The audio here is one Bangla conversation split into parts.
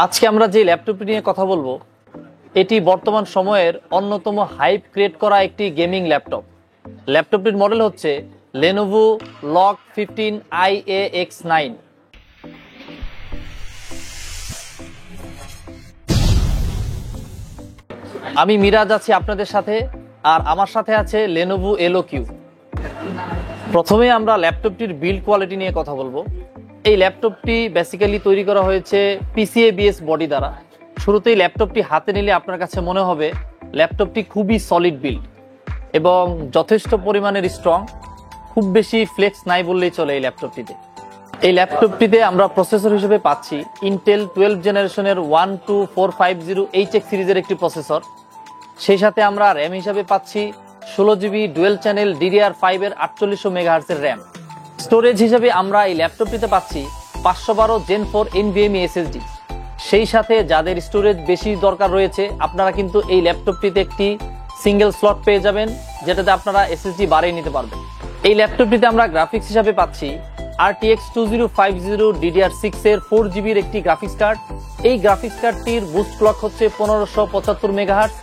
আজকে আমরা যে ল্যাপটপটি নিয়ে কথা বলবো এটি বর্তমান সময়ের অন্যতম হাইপ ক্রিয়েট করা একটি গেমিং ল্যাপটপ। ল্যাপটপটির মডেল হচ্ছে Lenovo Log 15 IAX9। আমি মিরাজ আছি আপনাদের সাথে, আর আমার সাথে আছে Lenovo EloQ। প্রথমে আমরা ল্যাপটপটির বিল্ড কোয়ালিটি নিয়ে কথা বলবো। এই ল্যাপটপটি বেসিক্যালি তৈরি করা হয়েছে PCA-BS বডি দ্বারা। শুরুতেই ল্যাপটপটি হাতে নিলে আপনার কাছে মনে হবে ল্যাপটপটি খুবই সলিড বিল্ড এবং যথেষ্ট পরিমাণের স্ট্রং। খুব বেশি ফ্লেক্স নাই বললেই চলে এই ল্যাপটপটিতে। এই ল্যাপটপটিতে আমরা প্রসেসর হিসেবে পাচ্ছি ইন্টেল 12 জেনারেশনের 12450HX সিরিজের একটি প্রসেসর। সেই সাথে আমরা র্যাম হিসাবে পাচ্ছি 16GB ডুয়েল চ্যানেল DDR5 এর 4800 MHz এর র্যাম। স্টোরেজ হিসেবে আমরা এই ল্যাপটপটিতে পাচ্ছি 512 Gen 4 NVMe SSD। সেই সাথে যাদের স্টোরেজ বেশি দরকার রয়েছে আপনারা কিন্তু এই ল্যাপটপটিতে একটি সিঙ্গেল স্লট পেয়ে যাবেন, যেটাতে আপনারা SSD বাড়িয়ে নিতে পারবেন। এই ল্যাপটপটিতে আমরা গ্রাফিক্স হিসাবে পাচ্ছি RTX 2050 DDR6 এর 4GB এর একটি গ্রাফিক্স কার্ড। এই গ্রাফিক্স কার্ডটির বুস্ট ক্লক হচ্ছে 1575 MHz।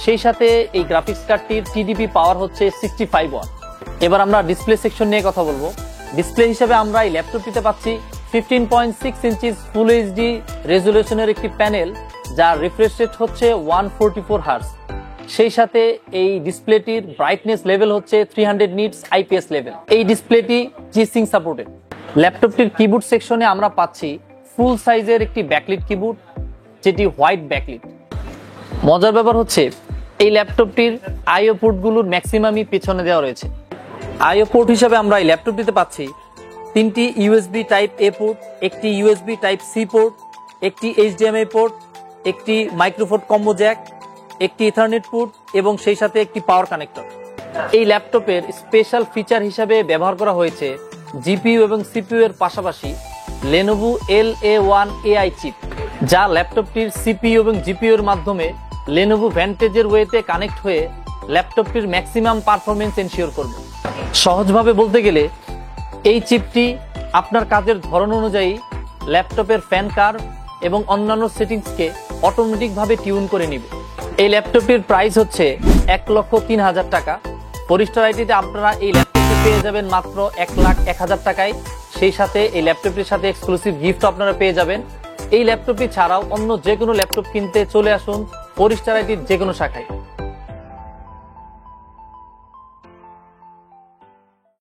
সেই সাথে এই গ্রাফিক্স কার্ডটির TDP পাওয়ার হচ্ছে 65 ওয়াট। এবার আমরা ডিসপ্লে সেকশন নিয়ে কথা বলবো। ডিসপ্লে হিসেবে আমরা এই ল্যাপটপটিতে পাচ্ছি 15.6 ইঞ্চিস ফুল HD রেজুলেশনের একটি প্যানেল, যার রিফ্রেশ রেট হচ্ছে 144 হার্টজ। সেই সাথে এই ডিসপ্লেটির ব্রাইটনেস লেভেল হচ্ছে 300 নিটস IPS লেভেল। এই ডিসপ্লেটি G-Sync সাপোর্টেড। ল্যাপটপটির কিবোর্ড সেকশনে আমরা পাচ্ছি ফুল সাইজের একটি ব্যাকলিট কিবোর্ড, যেটি হোয়াইট ব্যাকলিট। মজার ব্যাপার হচ্ছে এই ল্যাপটপটির আইও পোর্টগুলোর ম্যাক্সিমামই পেছনে দেওয়া রয়েছে। আইও পোর্ট হিসাবে আমরা এই ল্যাপটপটিতে পাচ্ছি 3টি USB টাইপ A পোর্ট, একটি USB টাইপ C পোর্ট, একটি HDMI পোর্ট, একটি মাইক্রোফোন কম্বো জ্যাক, একটি ইথারনেট পোর্ট এবং সেই সাথে একটি পাওয়ার কানেক্টর। এই ল্যাপটপের স্পেশাল ফিচার হিসাবে ব্যবহার করা হয়েছে GPU এবং CPU এর পাশাপাশি Lenovo LA1 AI চিপ, যা ল্যাপটপটির CPU এবং GPU এর মাধ্যমে Lenovo Vantage এর ওয়েতে কানেক্ট হয়ে ল্যাপটপটির ম্যাক্সিমাম পারফরমেন্স এনশিওর করবে। সহজভাবে বলতে গেলে এই চিপটি আপনার কাজের ধরন অনুযায়ী ল্যাপটপের ফ্যান কার্ভ এবং অন্যান্য সেটিংসকে অটোমেটিকভাবে টিউন করে নেবে। এই ল্যাপটপটির প্রাইস হচ্ছে 1,03,000 টাকা। পরিষ্টার আইটিতে আপনারা এই ল্যাপটপটি পেয়ে যাবেন মাত্র 1,01,000 টাকায়। সেই সাথে এই ল্যাপটপটির সাথে এক্সক্লুসিভ গিফট আপনারা পেয়ে যাবেন। এই ল্যাপটপটি ছাড়াও অন্য যে কোনো ল্যাপটপ কিনতে চলে আসুন পরিষ্টার আইটির যে কোনো শাখায়।